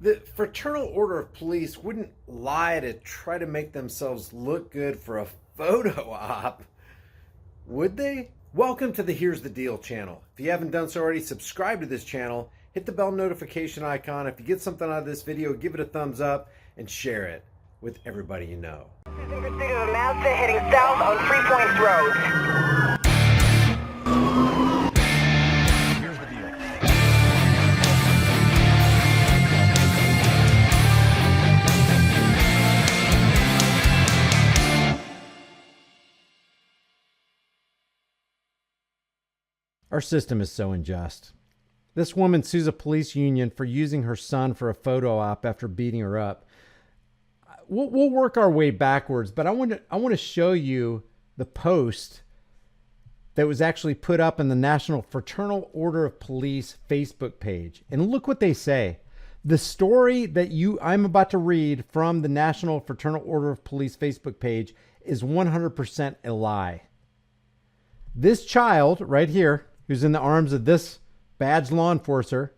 The Fraternal Order of Police wouldn't lie to try to make themselves look good for a photo op, would they? Welcome to the Here's the Deal channel. If you haven't done so already, subscribe to this channel, hit the bell notification icon. If you get something out of this video, give it a thumbs up and share it with everybody you know. In pursuit of a Mazda heading south on 3 Points Road. Here's the deal. Our system is so unjust. This woman sues a police union for using her son for a photo op after beating her up. We'll work our way backwards, but I want to show you the post that was actually put up in the National Fraternal Order of Police Facebook page. And look what they say. The story that I'm about to read from the National Fraternal Order of Police Facebook page is 100% a lie. This child right here, who's in the arms of this badged law enforcer,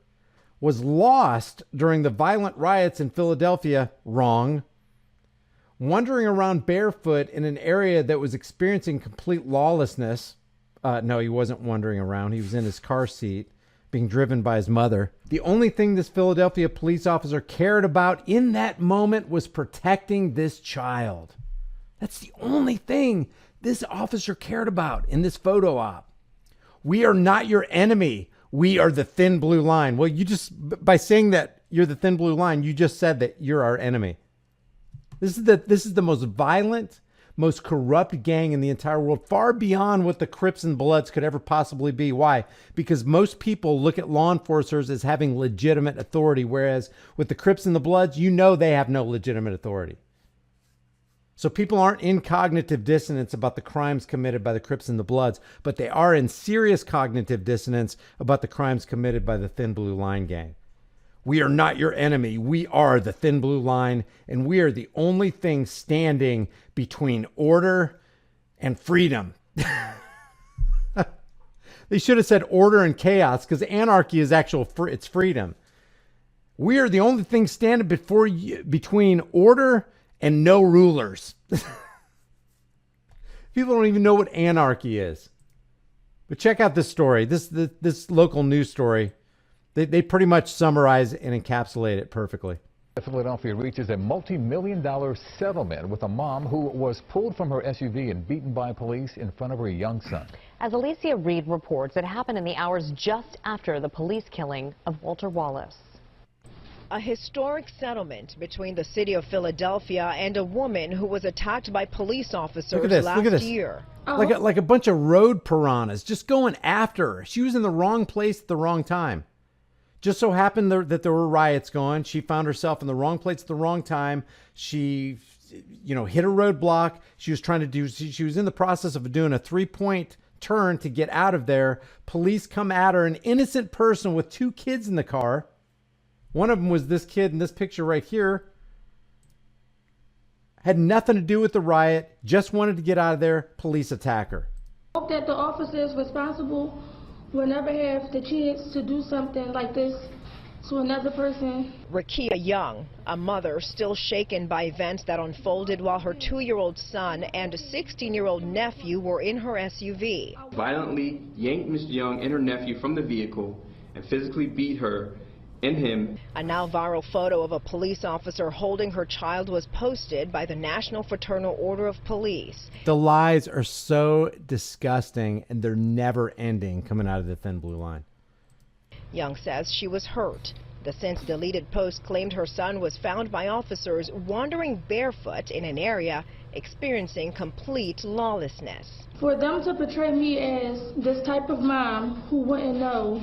was lost during the violent riots in Philadelphia. Wrong. Wandering around barefoot in an area that was experiencing complete lawlessness. No, he wasn't wandering around. He was in his car seat being driven by his mother. The only thing this Philadelphia police officer cared about in that moment was protecting this child. That's the only thing this officer cared about in this photo op. We are not your enemy. We are the thin blue line. Well, you just, by saying that you're the thin blue line, you just said that you're our enemy. This is the most violent, most corrupt gang in the entire world, far beyond what the Crips and Bloods could ever possibly be. Why? Because most people look at law enforcers as having legitimate authority, whereas with the Crips and the Bloods, you know they have no legitimate authority. So people aren't in cognitive dissonance about the crimes committed by the Crips and the Bloods, but they are in serious cognitive dissonance about the crimes committed by the Thin Blue Line gang. We are not your enemy. We are the Thin Blue Line, and we are the only thing standing between order and freedom. They should have said order and chaos, because anarchy is it's freedom. We are the only thing standing between order and no rulers. People don't even know what anarchy is. But check out this story. This local news story. They pretty much summarize and encapsulate it perfectly. Philadelphia reaches a multi-million-dollar settlement with a mom who was pulled from her SUV and beaten by police in front of her young son. As Alicia Reed reports, it happened in the hours just after the police killing of Walter Wallace. A historic settlement between the city of Philadelphia and a woman who was attacked by police officers last year. Like a bunch of road piranhas just going after her. She was in the wrong place at the wrong time. Just so happened that there were riots going. She found herself in the wrong place at the wrong time. She, hit a roadblock. She was in the process of doing a 3-point turn to get out of there. Police come at her, an innocent person with 2 kids in the car. One of them was this kid in this picture right here. Had nothing to do with the riot. Just wanted to get out of there. Police attack her. I hope that the officers responsible will never have the chance to do something like this to another person. Rakia Young, a mother still shaken by events that unfolded while her 2-year-old son and a 16-year-old nephew were in her SUV. Violently yanked Ms. Young and her nephew from the vehicle and physically beat her and him. A now viral photo of a police officer holding her child was posted by the National Fraternal Order of Police. The lies are so disgusting, and they're never ending coming out of the Thin Blue Line. Young says she was hurt. The since deleted post claimed her son was found by officers wandering barefoot in an area experiencing complete lawlessness. For them to portray me as this type of mom who wouldn't know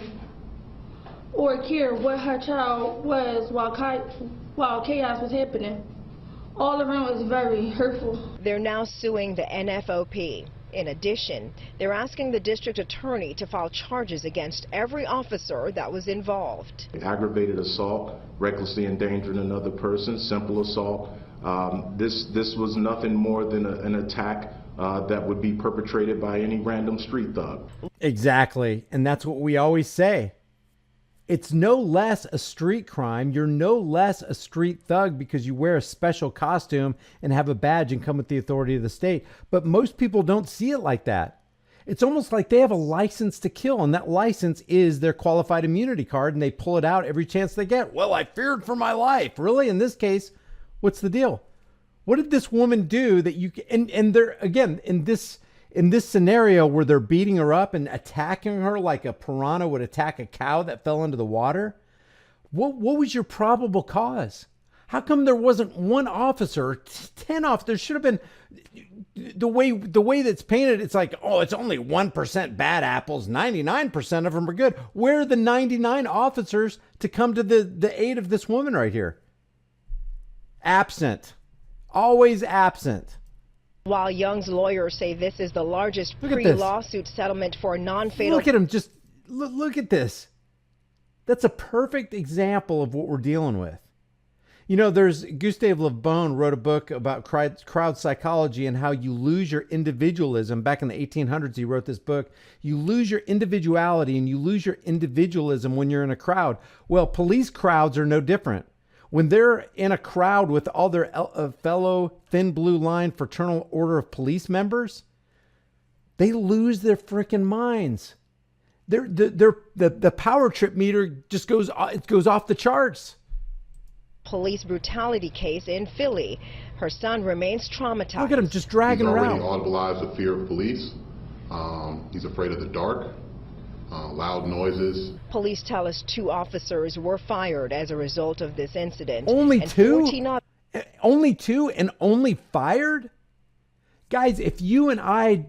or care what her child was while chaos was happening, all around was very hurtful. They're now suing the NFOP. In addition, they're asking the district attorney to file charges against every officer that was involved. Aggravated assault, recklessly endangering another person, simple assault. This was nothing more than an attack that would be perpetrated by any random street thug. Exactly, and that's what we always say. It's no less a street crime. You're no less a street thug because you wear a special costume and have a badge and come with the authority of the state. But most people don't see it like that. It's almost like they have a license to kill, and that license is their qualified immunity card, and they pull it out every chance they get. Well, I feared for my life. Really? In this case, what's the deal? What did this woman do that you and they're again in this scenario where they're beating her up and attacking her like a piranha would attack a cow that fell into the water? What was your probable cause? How come there wasn't one officer, 10 officers? There should have been. The way that's painted, it's like, oh, it's only 1% bad apples, 99% of them are good. Where are the 99 officers to come to the aid of this woman right here? Absent. Always absent. While Young's lawyers say this is the largest pre-lawsuit settlement for a non-fatal... Look at him. Just look at this. That's a perfect example of what we're dealing with. You know, there's Gustave Le Bon wrote a book about crowd psychology and how you lose your individualism. Back in the 1800s, he wrote this book. You lose your individuality and you lose your individualism when you're in a crowd. Well, police crowds are no different. When they're in a crowd with all their fellow thin blue line fraternal order of police members, they lose their freaking minds. The power trip meter just goes off the charts. Police brutality case in Philly. Her son remains traumatized. Look at him just dragging her out. He's already audibleized the fear of police. He's afraid of the dark, loud noises. Police tell us 2 officers were fired as a result of this incident. Only and 2? Only 2 and only fired? Guys, if you and I,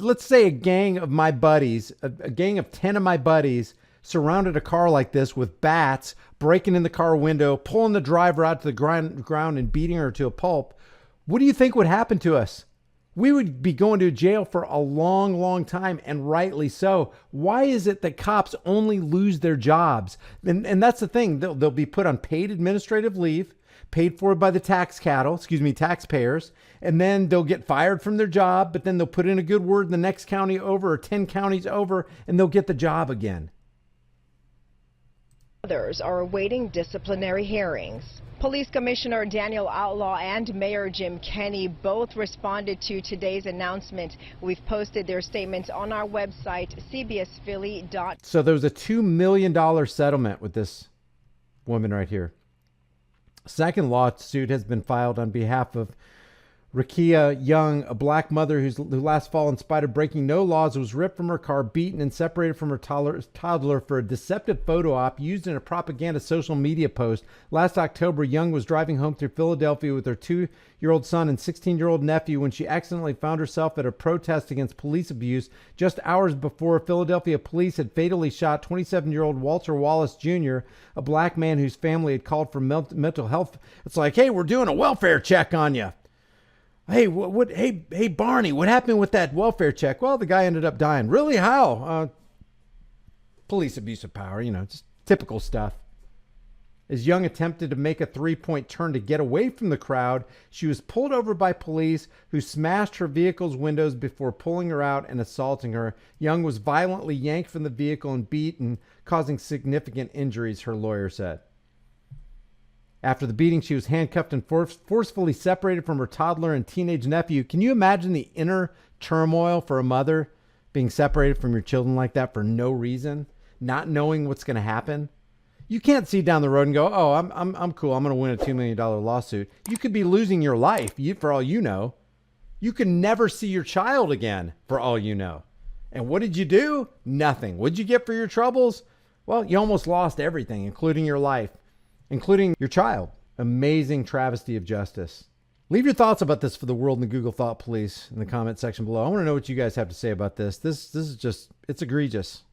let's say a gang of my buddies, a gang of 10 of my buddies surrounded a car like this with bats, breaking in the car window, pulling the driver out to the ground and beating her to a pulp, what do you think would happen to us? We would be going to jail for a long, long time, and rightly so. Why is it that cops only lose their jobs? And that's the thing. They'll be put on paid administrative leave, paid for by the taxpayers, and then they'll get fired from their job, but then they'll put in a good word in the next county over or 10 counties over, and they'll get the job again. Others are awaiting disciplinary hearings. Police Commissioner Daniel Outlaw and Mayor Jim Kenney both responded to today's announcement. We've posted their statements on our website, cbsphilly.com. So there was a $2 million settlement with this woman right here. A second lawsuit has been filed on behalf of Rakia Young, a black mother who last fall, in spite of breaking no laws, was ripped from her car, beaten, and separated from her toddler for a deceptive photo op used in a propaganda social media post. Last October, Young was driving home through Philadelphia with her 2-year-old son and 16-year-old nephew when she accidentally found herself at a protest against police abuse just hours before Philadelphia police had fatally shot 27-year-old Walter Wallace Jr., a black man whose family had called for mental health. It's like, hey, we're doing a welfare check on you. Hey, hey, Barney, what happened with that welfare check? Well, the guy ended up dying. Really? How? Police abuse of power, just typical stuff. As Young attempted to make a 3-point turn to get away from the crowd, she was pulled over by police who smashed her vehicle's windows before pulling her out and assaulting her. Young was violently yanked from the vehicle and beaten, causing significant injuries, her lawyer said. After the beating, she was handcuffed and forcefully separated from her toddler and teenage nephew. Can you imagine the inner turmoil for a mother being separated from your children like that for no reason, not knowing what's going to happen? You can't see down the road and go, oh, I'm cool. I'm going to win a $2 million lawsuit. You could be losing your life for all you know. You could never see your child again for all you know. And what did you do? Nothing. What'd you get for your troubles? Well, you almost lost everything, including your life. Including your child. Amazing travesty of justice. Leave your thoughts about this for the world and the Google Thought Police in the comment section below. I want to know what you guys have to say about this. This is just, it's egregious.